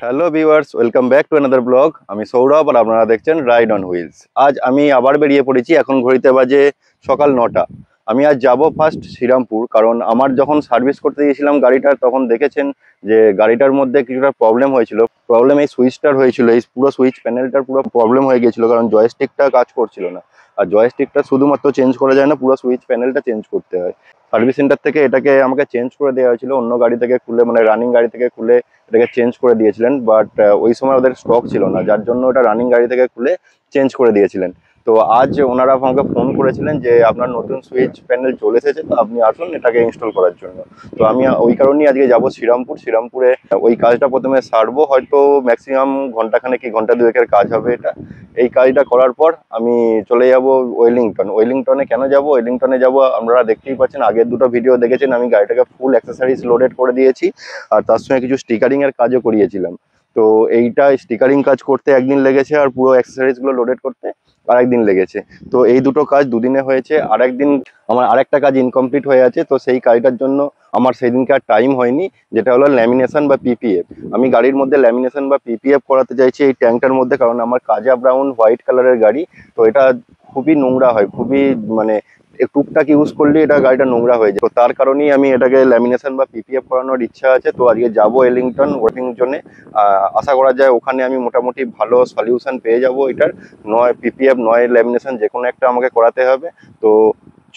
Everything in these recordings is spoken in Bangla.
Hello viewers, welcome back to another blog. আমি সৌরভ আর আপনারা দেখছেন রাইড অন হুইলস। আজ আমি আবার বেরিয়ে পড়েছি। এখন ঘড়িতে বাজে সকাল 9টা। আমি আজ যাব ফার্স্ট শ্রীরামপুর, কারণ আমার যখন সার্ভিস করতে গিয়েছিলাম গাড়িটার, তখন দেখেছেন যে গাড়িটার মধ্যে কিছুটা প্রবলেম হয়েছিল। প্রবলেম এই সুইচটার হয়েছিল, এই পুরো সুইচ প্যানেলটার পুরো প্রবলেম হয়ে গিয়েছিল, কারণ জয়স্টিকটা কাজ করছিল না। আর জয়স্টিকটা শুধুমাত্র চেঞ্জ করা যায় না, পুরো সুইচ প্যানেলটা চেঞ্জ করতে হয়। সার্ভিস সেন্টার থেকে এটাকে আমাকে চেঞ্জ করে দেওয়া হয়েছিল, অন্য গাড়ি থেকে খুলে, মানে রানিং গাড়ি থেকে খুলে এটাকে চেঞ্জ করে দিয়েছিলেন। বাট ওই সময় ওদের স্টক ছিল না, যার জন্য ওটা রানিং গাড়ি থেকে খুলে চেঞ্জ করে দিয়েছিলেন। তো আজ ওনারা আমাকে ফোন করেছিলেন যে আপনার নতুন সুইচ প্যানেল চলে এসেছে, তো আপনি আসুন এটাকে ইনস্টল করার জন্য। তো আমি ওই কারণেই আজকে যাব শ্রীরামপুরে ওই কাজটা প্রথমে সারবো, হয়তো ম্যাক্সিমাম ঘন্টাখানেক কি ঘন্টা দুয়েকের কাজ হবে এটা। এই কাজটা করার পর আমি চলে যাব ওয়েলিংটনে। কেন যাব ওয়েলিংটনে? যাব আপনারা দেখতেই পাচ্ছেন, আগের দুটো ভিডিও দেখেছেন, আমি গাড়িটাকে ফুল অ্যাক্সেসরিজ লোডেড করে দিয়েছি, আর তার সঙ্গে কিছু স্টিকারিং এর কাজও করিয়েছিলাম। তো এইটা স্টিকারিং কাজ করতে একদিন লেগেছে, আর পুরো অ্যাক্সেসরিজ গুলো লোডেড করতে আরেকদিন লেগেছে। তো এই দুটো কাজ দুদিনে হয়েছে, আর একদিন আমার আরেকটা কাজ ইনকমপ্লিট হয়ে আছে। তো সেই কাজটার জন্য আমার সেদিনকে আর টাইম হয়নি, যেটা হলো ল্যামিনেশন বা পিপিএফ। আমি গাড়ির মধ্যে ল্যামিনেশন বা পিপিএফ করাতে চাইছি এই ট্যাঙ্কটার মধ্যে, কারণ আমার কাজা ব্রাউন হোয়াইট কালারের গাড়ি। তো এটা খুবই নোংরা হয়, খুবই মানে টুকটাক ইউজ করলে এটা গাড়িটা নোংরা হয়ে যায়। তো তার কারণেই আমি এটাকে ল্যামিনেশন বা পিপিএফ করানোর ইচ্ছা আছে। তো আজকে যাবো ওয়েলিংটন ওয়ার্কিং জোনে। আশা করা যায় ওখানে আমি মোটামুটি ভালো সলিউশন পেয়ে যাব এটার। নয় পিপিএফ নয় ল্যামিনেশন, যে কোনো একটা আমাকে করাতে হবে। তো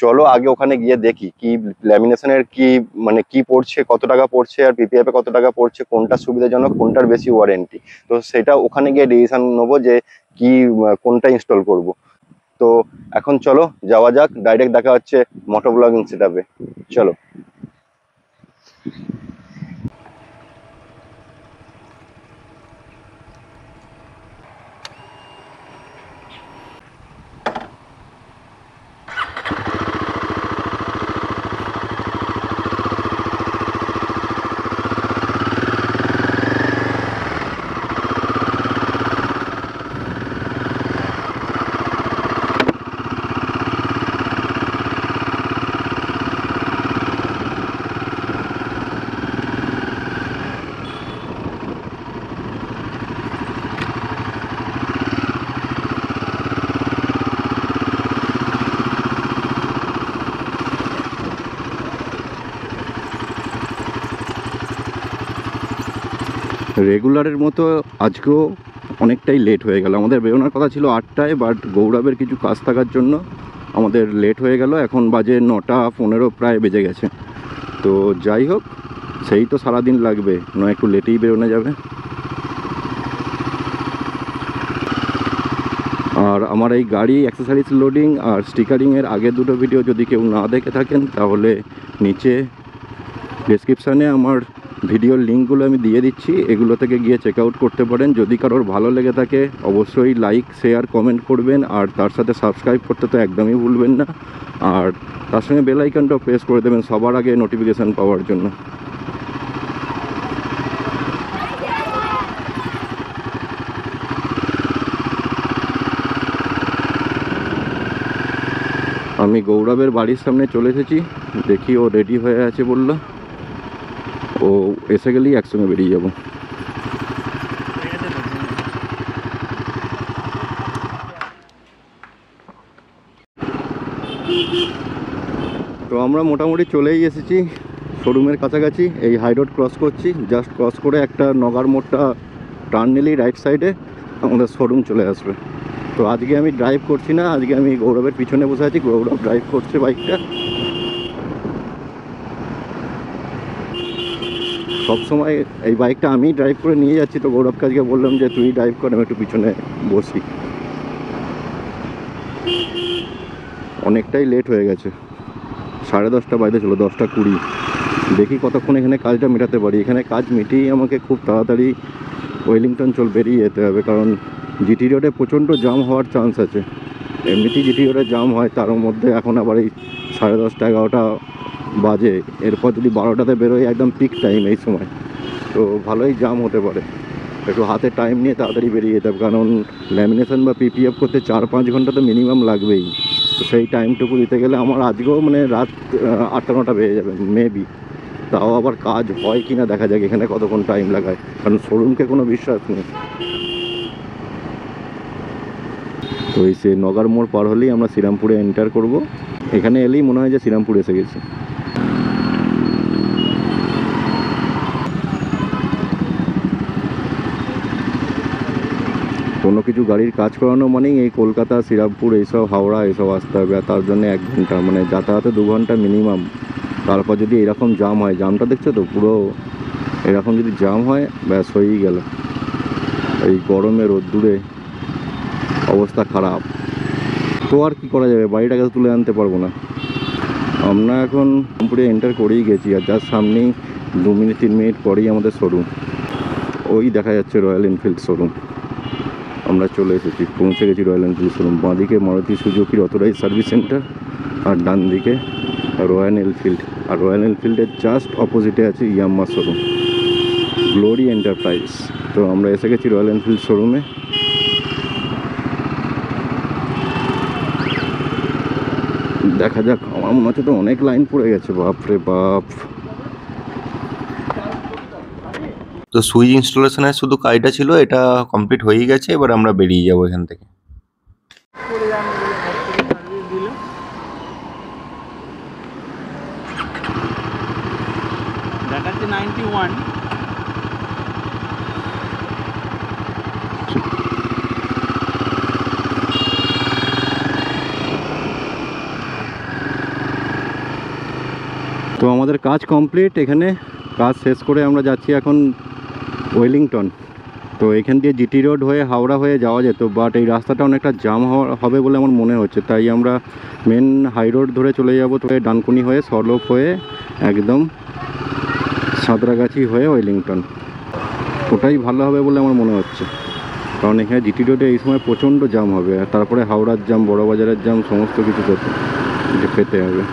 চলো আগে ওখানে গিয়ে দেখি কি ল্যামিনেশনের কি মানে কি পড়ছে, কত টাকা পড়ছে, আর পিপিএফ এ কত টাকা পড়ছে, কোনটা সুবিধাজনক, কোনটার বেশি ওয়ারেন্টি। তো সেটা ওখানে গিয়ে ডিসিশন নেবো যে কি কোনটা ইনস্টল করব। তো এখন চলো যাওয়া যাক, ডাইরেক্ট দেখা হচ্ছে মোটো ব্লগিং সেটআপে। চলো। রেগুলারের মতো আজকেও অনেকটাই লেট হয়ে গেল। আমাদের বেরোনোর কথা ছিল 8টায়, বাট গৌরবের কিছু কাজ থাকার জন্য আমাদের লেট হয়ে গেল। এখন বাজে 9:15 প্রায় বেজে গেছে। তো যাই হোক, সেই তো সারাদিন লাগবে, নয় একটু লেটেই বেরোনো যাবে। আর আমার এই গাড়ি অ্যাক্সেসরিজ লোডিং আর স্টিকারিংয়ের আগের দুটো ভিডিও যদি কেউ না দেখে থাকেন, তাহলে নিচে ডেসক্রিপশানে আমার ভিডিওর লিঙ্কগুলো আমি দিয়ে দিচ্ছি, এগুলো থেকে গিয়ে চেক আউট করতে পারেন। যদি কারোর ভালো লেগে থাকে অবশ্যই লাইক শেয়ার কমেন্ট করবেন, আর তার সাথে সাবস্ক্রাইব করতে তো একদমই ভুলবেন না। আর তার সঙ্গে বেল আইকনটাও প্রেস করে দেবেন সবার আগে নোটিফিকেশান পাওয়ার জন্য। আমি গৌরবের বাড়ির সামনে চলে এসেছি, দেখি ও রেডি হয়ে আছে বললো। ও এসে গেলেই একসঙ্গে বেরিয়ে যাব। তো আমরা মোটামুটি চলেই এসেছি শোরুমের কাছাকাছি। এই হাই রোড ক্রস করছি, জাস্ট ক্রস করে একটা নগার মোড়টা টার্ন নিলেই রাইট সাইডে আমাদের শোরুম চলে আসবে। তো আজকে আমি ড্রাইভ করছি না, আজকে আমি গৌরবের পিছনে বসে আছি, গৌরব ড্রাইভ করছে বাইকটা। সবসময় এই বাইকটা আমি ড্রাইভ করে নিয়ে যাচ্ছি, তো গৌরবকে আজকে বললাম যে তুই ড্রাইভ কর, আমি একটু পিছনে বসি। অনেকটাই লেট হয়ে গেছে, 10:30 বাজতে চলো, 10:20। দেখি কতক্ষণ এখানে কাজটা মেটাতে পারি। এখানে কাজ মিটিয়েই আমাকে খুব তাড়াতাড়ি ওয়েলিংটন বেরিয়ে যেতে হবে, কারণ জিটি রোডে প্রচণ্ড জাম হওয়ার চান্স আছে। এমনিতেই জিটি রোডে জাম হয়, তার মধ্যে এখন আবার এই 10:30 11টা বাজে। এরপর যদি 12টাতে বেরোয়, একদম পিক টাইম এই সময়, তো ভালোই জাম হতে পারে। একটু হাতে টাইম নিয়ে তাড়াতাড়ি বেরিয়ে যেতে হবে, কারণ ল্যামিনেশন বা পিপিএফ করতে 4-5 ঘন্টা তো মিনিমাম লাগবেই। তো সেই টাইমটুকু দিতে গেলে আমার আজকেও মানে রাত 8টা 9টা বেজে যাবে মেবি। তাও আবার কাজ হয় কি না দেখা যাক এখানে কতক্ষণ টাইম লাগায়, কারণ শোরুমকে কোনো বিশ্বাস নেই। তো এই সে নগার মোড় পার হলেই আমরা শ্রীরামপুরে এন্টার করব। এখানে এলেই মনে হয় যে শ্রীরামপুর এসে গেছি। কোনো কিছু গাড়ির কাজ করানো মানেই এই কলকাতা, শ্রীরামপুর, এইসব হাওড়া এইসব আসতে হবে, আর তার জন্য 1 ঘন্টা, মানে যাতায়াতে 2 ঘন্টা মিনিমাম। তারপর যদি এরকম জাম হয়, জামটা দেখছো তো পুরো এরকম যদি জাম হয় ব্যাস হয়েই গেল। এই গরমে রোদ্দুরে অবস্থা খারাপ। তো আর কি করা যাবে, বাড়িটাকে তুলে আনতে পারবো না। আমরা এখন শ্রীরামপুরে এন্টার করেই গেছি, আর যার সামনেই 2 মিনিট 3 মিনিট পরেই আমাদের শোরুম। ওই দেখা যাচ্ছে রয়্যাল এনফিল্ড শোরুম। আমরা চলে এসেছি, পৌঁছে গেছি রয়্যাল এনফিল্ড শোরুম। বাঁদিকে মারুতি সুজুকির অথরাইজ সার্ভিস সেন্টার, আর ডান দিকে রয়্যাল এনফিল্ড। আর রয়্যাল এনফিল্ডের জাস্ট অপোজিটে আছে ইয়ামাহা শোরুম, গ্লোরি এন্টারপ্রাইজ। তো আমরা এসে গেছি রয়্যাল এনফিল্ড শোরুমে। দেখা যাক, আমার মনে হচ্ছে তো অনেক লাইন পড়ে গেছে, বাপরে বাপ। তো সুইচ ইনস্টলেশনের শুধু কাজটা ছিল, এটা কমপ্লিট হয়ে গেছে। এবার আমরা বেরিয়ে যাবো এখান থেকে। দেখাচ্ছে 91। তো আমাদের কাজ কমপ্লিট। এখানে কাজ শেষ করে আমরা যাচ্ছি এখন ওয়েলিংটন। তো এখান দিয়ে জিটি রোড হয়ে হাওড়া হয়ে যাওয়া যেত, বাট এই রাস্তাটা অনেকটা জাম হবে বলে আমার মনে হচ্ছে, তাই আমরা মেন হাই রোড ধরে চলে যাব। তো ডানকুনি হয়ে সরলোক হয়ে একদম সাঁতরাগাছি হয়ে ওয়েলিংটন, ওটাই ভালো হবে বলে আমার মনে হচ্ছে। কারণ এখানে জিটি রোডে এই সময় প্রচণ্ড জাম হবে, আর তারপরে হাওড়ার জাম, বড়বাজারের জাম, সমস্ত কিছু পেতে হবে।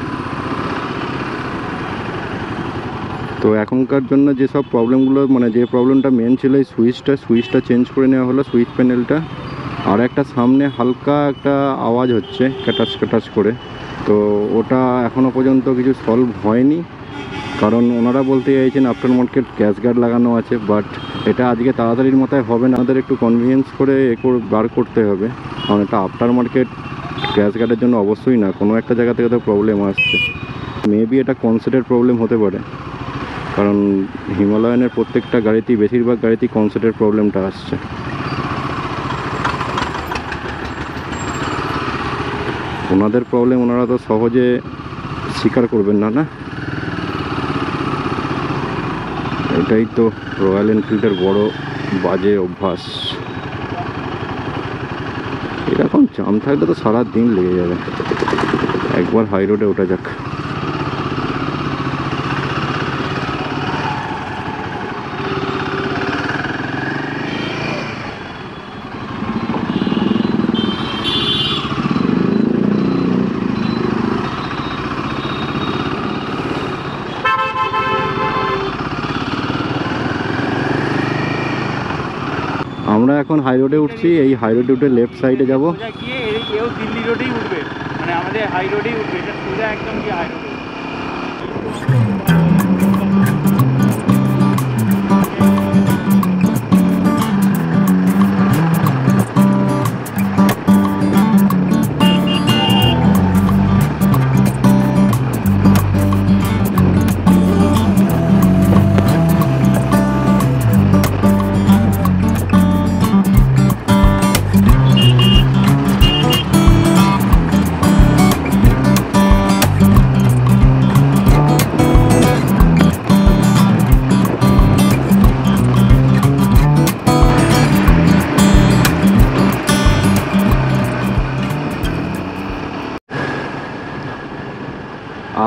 তো এখনকার জন্য যেসব প্রবলেমগুলো, মানে যে প্রবলেমটা মেন ছিল এই সুইচটা চেঞ্জ করে নেওয়া হলো, সুইচ প্যানেলটা। আর একটা সামনে হালকা একটা আওয়াজ হচ্ছে ক্যাটাস করে, তো ওটা এখনও পর্যন্ত কিছু সলভ হয়নি। কারণ ওনারা বলতে চাইছেন আফটার মার্কেট গ্যাস গার্ড লাগানো আছে, বাট এটা আজকে তাড়াতাড়ির মাথায় হবে না, আমাদের একটু কনভিনিয়েন্স করে বার করতে হবে। কারণ এটা আফটার মার্কেট গ্যাস গার্ডের জন্য অবশ্যই না, কোনো একটা জায়গা থেকে তো প্রবলেম আসছে। মেবি এটা কনসেপ্টের প্রবলেম হতে পারে, কারণ হিমালয়ানের প্রত্যেকটা গাড়িতেই, বেশিরভাগ গাড়িতেই কনসেপ্টের প্রবলেমটা আসছে। ওনাদের প্রবলেম ওনারা তো সহজে স্বীকার করবেন না, না? এটাই তো রয়্যাল এনফিল্ডের বড় বাজে অভ্যাস। এরকম জাম থাকলে তো সারা দিন লেগে যাবে। একবার হাই রোডে ওঠা যাক। আমরা এখন হাই রোডে উঠছি, এই হাই রোডে উঠে লেফট সাইডে যাব। গিয়ে এও দিল্লি রোডেই উঠবে, মানে আমাদের হাই রোডেই উঠবে, এটা সোজা একদম গিয়ে হাই রোডে।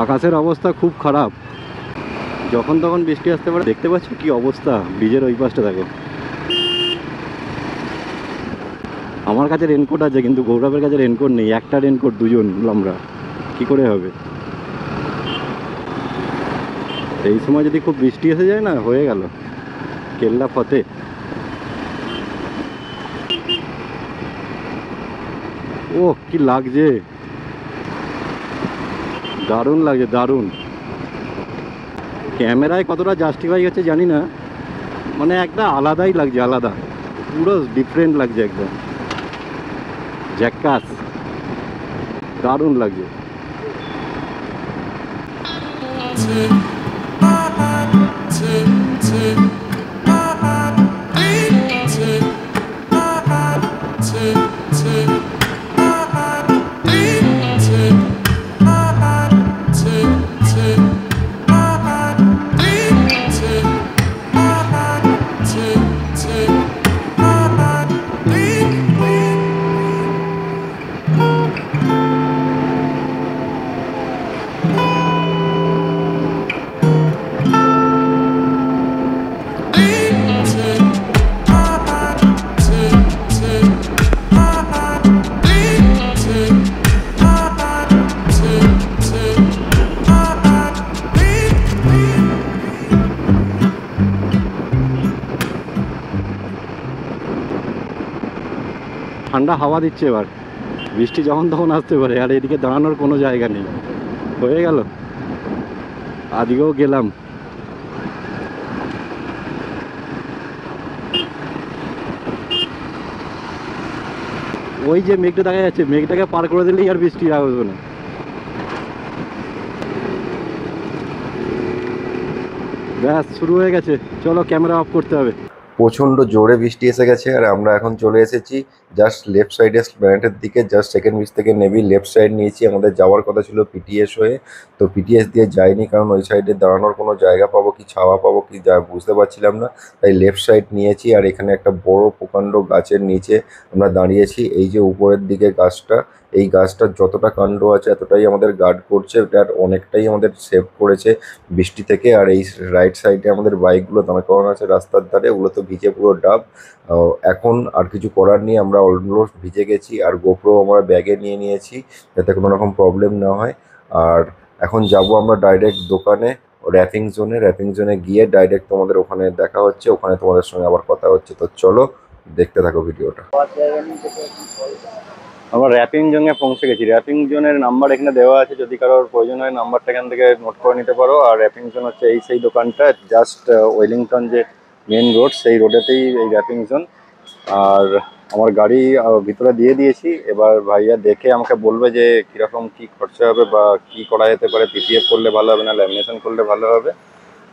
আকাশের অবস্থা খুব খারাপ, যখন তখন বৃষ্টি আসতে পারে। দেখতে পাচ্ছ কি অবস্থা, ব্রিজের ওই পাশটা দেখো। আমার কাছে রেনকোট আছে, কিন্তু গৌরবের কাছে রেনকোট নেই। একটা রেনকোট, দুজন আমরা, কি করে হবে? এই সময় যদি খুব বৃষ্টি এসে যায় না, হয়ে গেল কেল্লা ফতে। ও কি লাগছে, দারুণ লাগছে, দারুণ। ক্যামেরায় কতটা জাস্টিফাই হচ্ছে জানি না, মানে একটা আলাদাই লাগছে, আলাদা, পুরো ডিফারেন্ট লাগছে, একদম জ্যাকাস, দারুণ লাগছে। ঠান্ডা হাওয়া দিচ্ছে, এবার বৃষ্টি যখন তখন আসতে পারে, আর এদিকে দাঁড়ানোর কোনো জায়গা নেই। হয়ে গেল, আজকেও গেলাম। ওই যে মেঘটা দেখা যাচ্ছে, মেঘটাকে পার করে দিলেই আর বৃষ্টি আসবে না। ব্যাস শুরু হয়ে গেছে, চলো ক্যামেরা অফ করতে হবে। প্রচণ্ড জোরে বৃষ্টি এসে গেছে, আর আমরা এখন চলে এসেছি জাস্ট লেফট সাইডে এসপ্ল্যানেডের দিকে। জাস্ট সেকেন্ড ব্রিজ থেকে নেবি লেফট সাইড নিয়েছি। আমাদের যাওয়ার কথা ছিল পিটিএস হয়ে, তো পিটিএস দিয়ে যাইনি, কারণ ওই সাইডে দাঁড়ানোর কোনো জায়গা পাবো কি, ছাওয়া পাবো কি, যা বুঝতে পারছিলাম না। তাই লেফট সাইড নিয়েছি, আর এখানে একটা বড় প্রকাণ্ড গাছের নিচে আমরা দাঁড়িয়েছি। এই যে উপরের দিকে গাছটা, এই গাছটার যতটা কাণ্ড আছে এতটাই আমাদের গার্ড করছে, এটার অনেকটাই আমাদের সেভ করেছে বৃষ্টি থেকে। আর এই রাইট সাইডে আমাদের বাইকগুলো দাঁড় করানো আছে রাস্তার ধারে, ওগুলো তো ভিজে পুরো ডাব। এখন আর কিছু করার নেই, আমরা অলমোস্ট ভিজে গেছি। আর গোপ্রো আমরা ব্যাগে নিয়ে নিয়েছি যাতে কোনো রকম প্রবলেম না হয়। আর এখন যাব আমরা ডাইরেক্ট দোকানে, র্যাপিং জোনে গিয়ে ডাইরেক্ট তোমাদের ওখানে দেখা হচ্ছে, ওখানে তোমাদের সঙ্গে আবার কথা হচ্ছে। তো চলো দেখতে থাকো ভিডিওটা। আমরা র্যাপিং জোনে পৌঁছে গেছি। র্যাপিং জোনের নাম্বার এখানে দেওয়া আছে, যদি কারোর প্রয়োজন হয় নাম্বারটা এখান থেকে নোট করে নিতে পারো। আর র্যাপিং জোন হচ্ছে এই সেই দোকানটা, জাস্ট ওয়েলিংটন যে মেন রোড, সেই রোডেতেই এই র্যাপিং জোন। আর আমার গাড়ি ভিতরে দিয়ে দিয়েছি, এবার ভাইয়া দেখে আমাকে বলবে যে কীরকম কী খরচা হবে বা কী করা যেতে পারে, পিপিএফ করলে ভালো হবে না ল্যামিনেশন করলে ভালো হবে।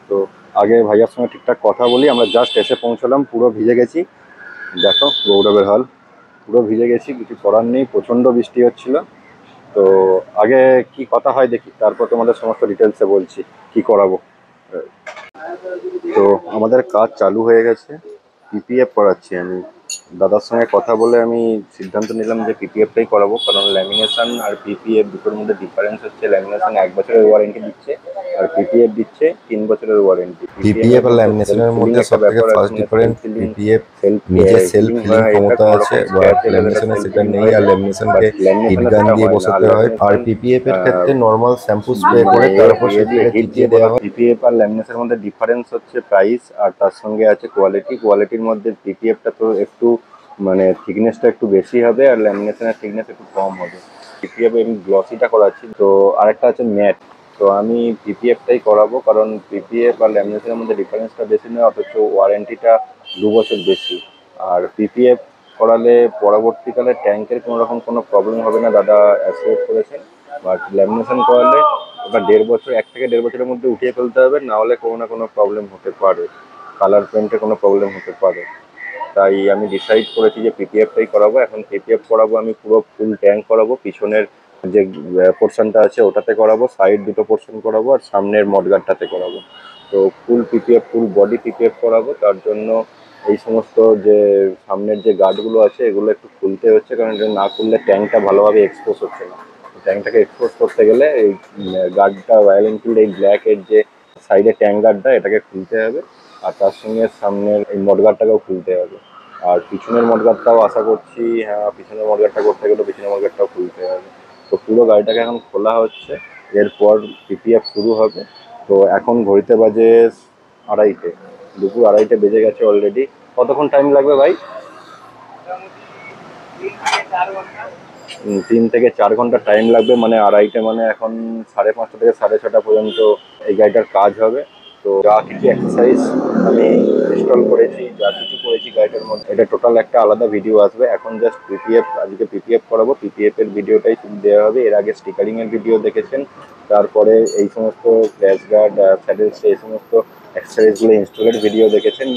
তো আগে ভাইয়ার সঙ্গে ঠিকঠাক কথা বলি। আমরা জাস্ট এসে পৌঁছলাম, পুরো ভিজে গেছি, দেখো গৌরবের হাল, পুরো ভিজে গেছি, কিছু করার নেই, প্রচণ্ড বৃষ্টি হচ্ছিল। তো আগে কি কথা হয় দেখি, তারপর তোমাদের সমস্ত ডিটেলসে বলছি কি করাবো। তো আমাদের কাজ চালু হয়ে গেছে, পিপিএফ করাচ্ছি আমি। দাদার সঙ্গে কথা বলে আমি সিদ্ধান্ত নিলাম যে পিপিএফটাই করাবো, কারণ ল্যামিনেশন আর পিপিএফ দুটোর মধ্যে ডিফারেন্স হচ্ছে, ল্যামিনেশন 1 বছরের ওয়ারেন্টি দিচ্ছে আর পিপিএফ দিচ্ছে 3 বছরের ওয়ারেন্টি। পিপিএফ আর ল্যামিনেশনের মধ্যে সবথেকে ফার্স্ট ডিফারেন্স, পিপিএফ নিজে সেলফ ফিলিং ক্ষমতা আছে, বা ল্যামিনেশনে সেটা নেই। আর ল্যামিনেশনকে হিট গান দিয়ে বসাতে হয়, আর পিপিএফ এর ক্ষেত্রে নর্মাল শ্যাম্পু স্প্রে করে তারপর সেটাকে চিটিয়ে দেওয়া হয়। পিপিএফ আর ল্যামিনেশনের মধ্যে ডিফারেন্স হচ্ছে প্রাইস, আর তার সঙ্গে আছে কোয়ালিটি। কোয়ালিটির মধ্যে পিপিএফটা তো একটু মানে থিকনেসটা একটু বেশি হবে, আর ল্যামিনেশনের থিকনেস একটু কম হবে। পিপিএফ আমি গ্লসিটা করাচ্ছি, তো আরেকটা আছে ম্যাট। তো আমি পিপিএফটাই করাবো, কারণ পিপিএফ আর ল্যামিনেশনের মধ্যে ডিফারেন্সটা বেশি নয়, অথচ ওয়ারেন্টিটা 2 বছর বেশি। আর পিপিএফ করালে পরবর্তীকালে ট্যাঙ্কের কোনো রকম কোনো প্রবলেম হবে না, দাদা অ্যাসিওর করেছেন। বাট ল্যামিনেশন করালে ওটা 1.5 বছর, 1 থেকে 1.5 বছরের মধ্যে উঠিয়ে ফেলতে হবে, না হলে কোনো না কোনো প্রবলেম হতে পারে, কালার পেন্টে কোনো প্রবলেম হতে পারে। তাই আমি ডিসাইড করেছি যে পিপিএফটাই করাবো। এখন পিপিএফ করাবো আমি পুরো ফুল ট্যাঙ্ক করাবো, পিছনের যে পোর্শনটা আছে ওটাতে করাবো, সাইড দুটো পোর্শন করাবো, আর সামনের মডগার্ডটাতে করাবো। তো ফুল পিপিএফ, ফুল বডি পিপিএফ করাবো। তার জন্য এই সমস্ত যে সামনের যে গার্ডগুলো আছে এগুলো একটু খুলতে হচ্ছে, কারণ এটা না খুললে ট্যাঙ্কটা ভালোভাবে এক্সপোজ হচ্ছে না। ট্যাঙ্কটাকে এক্সপোজ করতে গেলে এই গার্ডটা, রয়্যাল এনফিল্ড এই ব্ল্যাকের যে সাইডে ট্যাঙ্ক গার্ডটা, এটাকে খুলতে হবে। আর তার সঙ্গে সামনের এই মডগার্ডটাকেও খুলতে হবে। আর পিছনের মডগার্ডটাও আশা করছি, হ্যাঁ পিছনের মডগার্ডটা করতে গেলে পিছনের মডগার্ডটাও খুলতে হবে। তো পুরো গাড়িটাকে এখন খোলা হচ্ছে, এরপর পিপিএফ শুরু হবে। তো এখন ঘড়িতে বাজে 2:30, দুপুর 2:30 বেজে গেছে অলরেডি। কতক্ষণ টাইম লাগবে ভাই? 3 থেকে 4 ঘন্টা টাইম লাগবে, মানে 2:30 মানে এখন 5:30 থেকে 6:30 পর্যন্ত এই গাড়িটার কাজ হবে। তো তো যা কিছু এক্সারসাইজ আমি ইনস্টল করেছি, যা কিছু করেছি গাড়িটার মধ্যে, এটা টোটাল একটা আলাদা ভিডিও আসবে। এখন জাস্ট পিপিএফ, আজকে পিপিএফ করাবো, পিপিএফ এর ভিডিওটাই দেওয়া হবে। এর আগে স্টিকারিং এর ভিডিও দেখেছেন, তারপরে এই সমস্ত ক্র্যাশ গার্ড, স্যাডেলস, এই সমস্ত অ্যাক্সেসরিজগুলো ইনস্টলের ভিডিও দেখেছেন।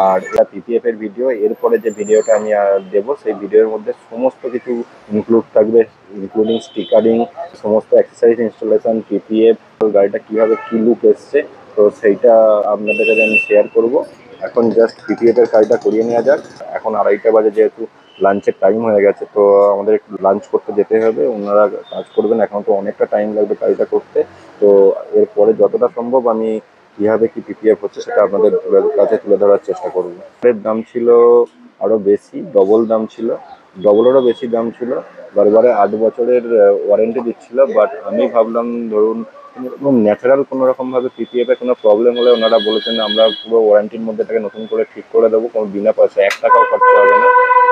আর এটা পিপিএফ এর ভিডিও। এরপরে যে ভিডিওটা আমি দেবো, সেই ভিডিওর মধ্যে সমস্ত কিছু ইনক্লুড থাকবে, ইনক্লুডিং স্টিকারিং, সমস্ত অ্যাক্সেসরিজ ইনস্টলেশন, পিপিএফ, গাড়িটা কীভাবে কী লুক এসছে, তো সেইটা আপনাদের কাছে আমি শেয়ার করব। এখন জাস্ট পিপিএফ এর কাজটা করিয়ে নেওয়া যাক। এখন 2:30 বাজে, যেহেতু লাঞ্চের টাইম হয়ে গেছে, তো আমাদের একটু লাঞ্চ করতে যেতে হবে। ওনারা কাজ করবেন, এখন তো অনেকটা টাইম লাগবে কাজটা করতে। তো এরপরে যতটা সম্ভব আমি কীভাবে কি পিপিএফ হচ্ছে সেটা আপনাদের কাছে তুলে ধরার চেষ্টা করব। এর দাম ছিল আরও বেশি, ডবল দাম ছিল, ডবলেরও বেশি দাম ছিল। বারবারে 8 বছরের ওয়ারেন্টি দিচ্ছিল, বাট আমি ভাবলাম ধরুন ন্যাচারাল কোনো রকমভাবে পিপিএফে কোনো প্রবলেম হলে ওনারা বলেছেন আমরা পুরো ওয়ারেন্টির মধ্যে এটাকে নতুন করে ঠিক করে দেবো, কোনো বিনা পয়সা 1 টাকাও খরচা হবে না।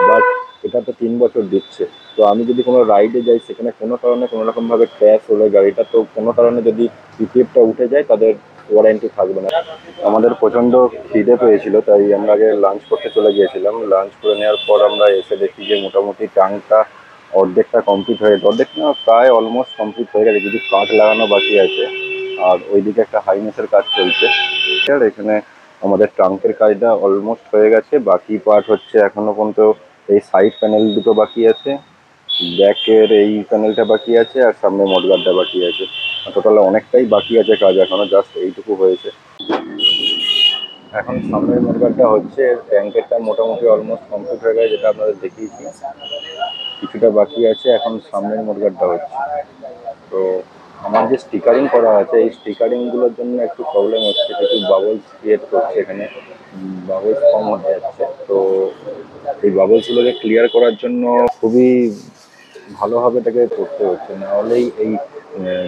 বাট এটা তো 3 বছর দিচ্ছে। তো আমি যদি কোনো রাইডে যাই, সেখানে কোনো কারণে কোনো রকমভাবে ক্র্যাশ হলে গাড়িটা, তো কোনো কারণে যদি পিপিএফটা উঠে যায়, তাদের ওয়ারেন্টি থাকবে না। আমাদের প্রচণ্ড খিদে পেয়েছিল, তাই আমরা আগে লাঞ্চ করতে চলে গিয়েছিলাম। লাঞ্চ করে নেওয়ার পর আমরা এসে দেখি যে মোটামুটি ট্যাঙ্কটা অর্ধেকটা কমপ্লিট হয়ে গেছে, অর্ধেক না প্রায় অলমোস্ট কমপ্লিট হয়ে গেছে, কিছু কাঠ লাগানো বাকি আছে। আর ওইদিকে একটা হাইনেসের কাজ চলছে। আর এখানে আমাদের ট্রাঙ্কের কাজটা অলমোস্ট হয়ে গেছে। বাকি পার্ট হচ্ছে এখনো পর্যন্ত এই সাইড প্যানেল দুটো বাকি আছে, ব্যাকের এই প্যানেলটা বাকি আছে, আর সামনে মডগার্ডটা বাকি আছে। টোটাল অনেকটাই বাকি আছে কাজ, এখনো জাস্ট এইটুকু হয়েছে। এখন সামনের মডগার্ডটা হচ্ছে, ট্যাঙ্কেরটা মোটামুটি অলমোস্ট কমপ্লিট হয়ে গেছে, যেটা আপনাদের দেখিয়েছি। কিছুটা বাকি আছে, এখন সামনের মডগার্ডটা হচ্ছে। তো আমার যে স্টিকারিং করা আছে, এই স্টিকারিংগুলোর জন্য একটু প্রবলেম হচ্ছে, কিছু বাবলস ক্রিয়েট করছে এখানে, বাবলস কম হয়ে যাচ্ছে। তো এই বাবলসগুলোকে ক্লিয়ার করার জন্য খুবই ভালোভাবে এটাকে করতে হচ্ছে, নাহলেই এই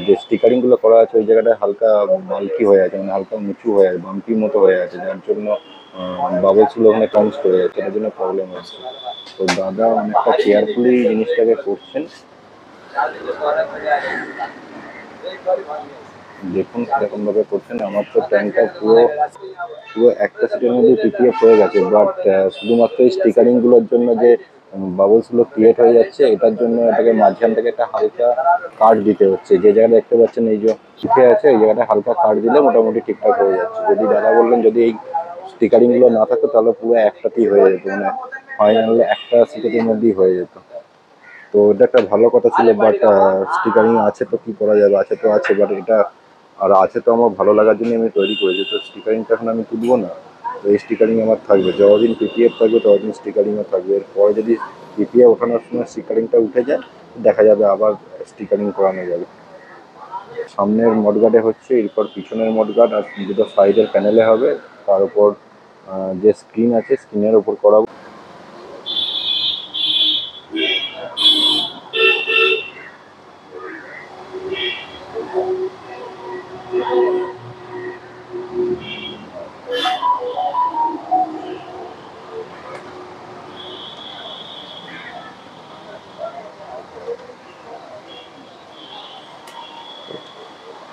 যে স্টিকারিংগুলো করা আছে ওই জায়গাটায় হালকা বাল্কি হয়ে আছে, মানে হালকা উঁচু হয়ে আছে, বাম্পির মতো হয়ে আছে, যার জন্য বাবলসগুলো ওখানে কম করে যাচ্ছে, তার জন্য প্রবলেম হচ্ছে। তো দাদা অনেকটা কেয়ারফুলি জিনিসটাকে করছেন। দেখুন সেরকম ভাবে করছেন। আমার তো ট্যাঙ্কটা পুরো পুরো একটা সিটের মধ্যে পিপিএফ হয়ে গেছে, বাট শুধুমাত্র এই স্টিকারিংগুলোর জন্য যে বাবলসগুলো ক্রিয়েট হয়ে যাচ্ছে, এটার জন্য এটাকে মাঝখান থেকে একটা হালকা কাট দিতে হচ্ছে। যে জায়গাটা দেখতে পাচ্ছেন এই যে উঠে আছে, এই জায়গাটা হালকা কাট দিলে মোটামুটি ঠিকঠাক হয়ে যাচ্ছে। যদি দাদা বললেন যদি এই স্টিকারিংগুলো না থাকতো, তাহলে পুরো একটাতেই হয়ে যেত, মানে ফাইনালি একটা সিটের মধ্যেই হয়ে যেত। তো এটা একটা ভালো কথা ছিল, বাট স্টিকারিং আছে তো কি করা যাবে, আছে তো আছে, বাট এটা আর আছে তো আমার ভালো লাগার জন্য আমি তৈরি করেছি। তো স্টিকারিংটা এখন আমি তুলবো না, তো এই স্টিকারিং আমার থাকবে, যতদিন পিপিএফ থাকবে ততদিন স্টিকারিংও থাকবে। এরপরে যদি পিপিএফ ওঠানোর সময় স্টিকারিংটা উঠে যায়, দেখা যাবে আবার স্টিকারিং করানো যাবে। সামনের মডগার্ডে হচ্ছে, এরপর পিছনের মডগার্ড আর দুটো সাইডের প্যানেলে হবে, তার উপর যে স্ক্রিন আছে স্ক্রিনের উপর করাবো।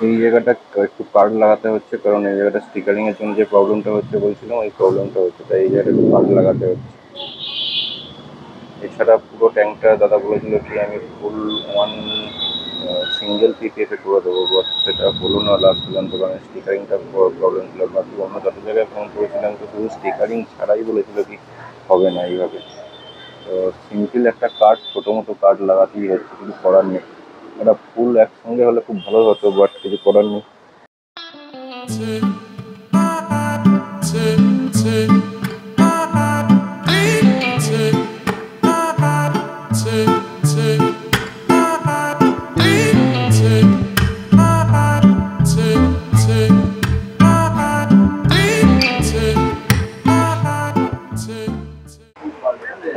এই জায়গাটা একটু কার্ড লাগাতে হচ্ছে, কারণ এই জায়গাটা স্টিকারিং এর জন্য যে প্রবলেমটা হচ্ছে বলছিলাম, ওই প্রবলেমটা হচ্ছে, তাই এই জায়গাটা একটু কার্ড লাগাতে হচ্ছে। এছাড়া পুরো ট্যাঙ্কটা দাদা বলেছিল কি আমি ফুল ওয়ান সিঙ্গেল পিপিএফে করে দেবো, বাট সেটা হলো না লাস্ট পর্যন্ত, কারণ স্টিকারিংটা প্রবলেম ছিল। বাকি অন্য যত জায়গায় ফোন করেছিলাম তো শুধু স্টিকারিং ছাড়াই বলেছিল কি হবে না এইভাবে। তো সিম্পল একটা কার্ড, ছোটো মতো কার্ড লাগাতেই হচ্ছে, কিছু করার নেই। এটা ফুল একসঙ্গে হলে খুব ভালো হতো, বাট কিছু করার নেই।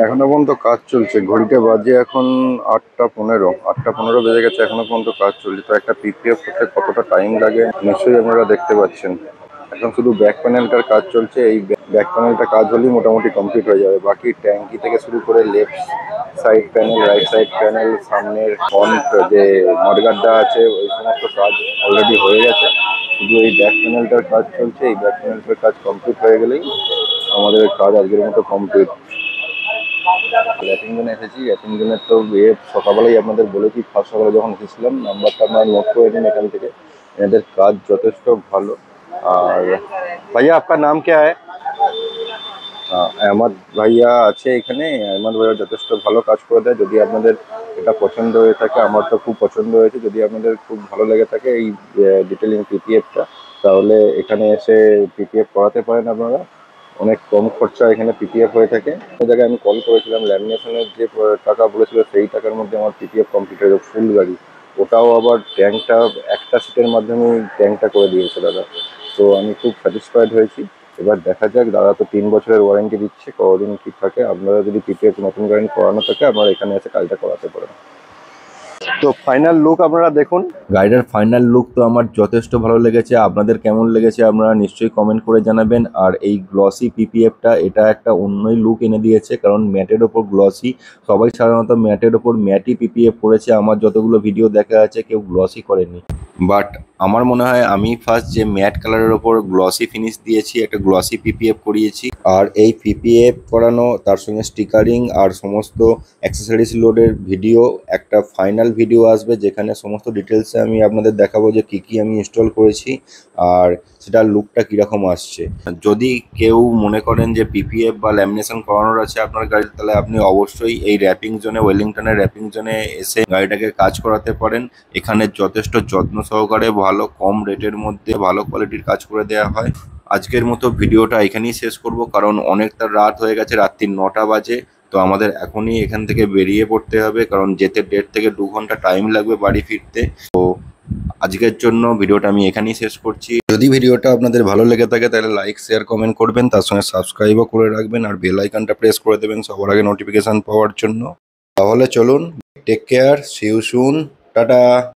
এখনো পর্যন্ত কাজ চলছে, ঘড়িতে বাজে এখন 8:15, 8:15 বেজে গেছে, এখনো পর্যন্ত কাজ চলছে। তো একটা পিপিএফ করতে কতটা টাইম লাগে নিশ্চয়ই আপনারা দেখতে পাচ্ছেন। এখন শুধু ব্যাক প্যানেলটার কাজ চলছে। এই ব্যাক প্যানেলটা কাজ হলেই মোটামুটি কমপ্লিট হয়ে যাবে। বাকি ট্যাঙ্কি থেকে শুরু করে left side panel, right side panel, সামনের ফ্রন্ট যে মডগার্ডটা আছে, ওই সমস্ত কাজ অলরেডি হয়ে গেছে। শুধু এই ব্যাক প্যানেলটার কাজ চলছে। এই ব্যাক প্যানেলটার কাজ কমপ্লিট হয়ে গেলেই আমাদের কাজ আজকের মতো কমপ্লিট। র্যাপিং জোনে এসেছি। র্যাপিং জোনের তো সকালবেলাই আপনাদের বলেছি, ফার্স্ট সকালে যখন এসেছিলাম। নাম্বারটা আপনারা নোট করে নিন এখান থেকে। এদের কাজ যথেষ্ট ভালো। আর भैया आपका नाम क्या है? আহমদ ভাইয়া আছে এখানে। আহমদ ভাইয়া যথেষ্ট ভালো কাজ করে দেয়। যদি আপনাদের এটা পছন্দ হয়ে থাকে, আমার তো খুব পছন্দ হয়েছে, যদি আপনাদের খুব ভালো লেগে থাকে এই ডিটেলিং পিপিএফটা, তাহলে এখানে এসে পিপিএফ করাতে পারেন আপনারা। অনেক কম খরচা এখানে পিপিএফ হয়ে থাকে। ওই জায়গায় আমি কল করেছিলাম, ল্যামিনেশনের যে টাকা বলেছিল সেই টাকার মধ্যে আমার পিপিএফ কমপ্লিট হয়ে যাবে, ফুল গাড়ি। ওটাও আবার ট্যাঙ্কটা একটা সিটের মাধ্যমে ট্যাঙ্কটা করে দিয়েছে দাদা। তো আমি খুব স্যাটিসফাইড হয়েছি। এবার দেখা যাক, দাদা তো 3 বছরের ওয়ারেন্টি দিচ্ছে, কতদিন কি থাকে। আপনারা যদি পিপিএফ নতুন গাড়ি করানো থাকে, আপনারা এখানে এসে কাজটা করাতে পারেন। তো ফাইনাল লুক আপনারা দেখুন। গাড়িটার ফাইনাল লুক তো আমার যথেষ্ট ভালো লেগেছে। আপনাদের কেমন লেগেছে আপনারা নিশ্চয়ই কমেন্ট করে জানাবেন। আর এই গ্লসি পিপিএফটা, এটা একটা অন্যই লুক এনে দিয়েছে, কারণ ম্যাটের ওপর গ্লসি। সবাই সাধারণত ম্যাটের ওপর ম্যাটই পিপিএফ করেছে। আমার যতগুলো ভিডিও দেখা আছে কেউ গ্লসি করেনি। বাট আমার মনে হয় আমি ফার্স্ট যে ম্যাট কালারের ওপর গ্লসি ফিনিশ দিয়েছি, একটা গ্লসি পিপিএফ করিয়েছি। আর এই পিপিএফ করানো, তার সঙ্গে স্টিকারিং আর সমস্ত অ্যাক্সেসরিজ লোডের ভিডিও, একটা ফাইনাল ভিডিও আসবে যেখানে সমস্ত ডিটেলসে আমি আপনাদের দেখাবো যে কি আমি ইনস্টল করেছি আর সেটার লুকটা কীরকম আসছে। যদি কেউ মনে করেন যে পিপিএফ বা ল্যামিনেশন করানোর আছে আপনার গাড়িতে, তাহলে আপনি অবশ্যই এই র্যাপিং জোনে, ওয়েলিংটনের র্যাপিং জোনে এসে গাড়িটাকে কাজ করাতে পারেন। এখানে যথেষ্ট যত্ন সহকারে ভালো কম রেটের মধ্যে ভালো কোয়ালিটির কাজ করে দেওয়া হয়। আজকের মতো ভিডিওটা এখানেই শেষ করব, কারণ অনেকটা রাত হয়ে গেছে, রাত্রি 9টা বাজে। তো আমাদের এখনই এখান থেকে বেরিয়ে পড়তে হবে, কারণ যেতে 1.5 থেকে 2 ঘন্টা টাইম লাগবে বাড়ি ফিরতে। তো আজকের জন্য ভিডিওটা আমি এখানেই শেষ করছি। যদি ভিডিওটা আপনাদের ভালো লেগে থাকে তাহলে লাইক, শেয়ার, কমেন্ট করবেন, তার সঙ্গে সাবস্ক্রাইবও করে রাখবেন আর বেল আইকনটা প্রেস করে দেবেন সবার আগে নোটিফিকেশন পাওয়ার জন্য। তাহলে চলুন, take care, see you soon, tata.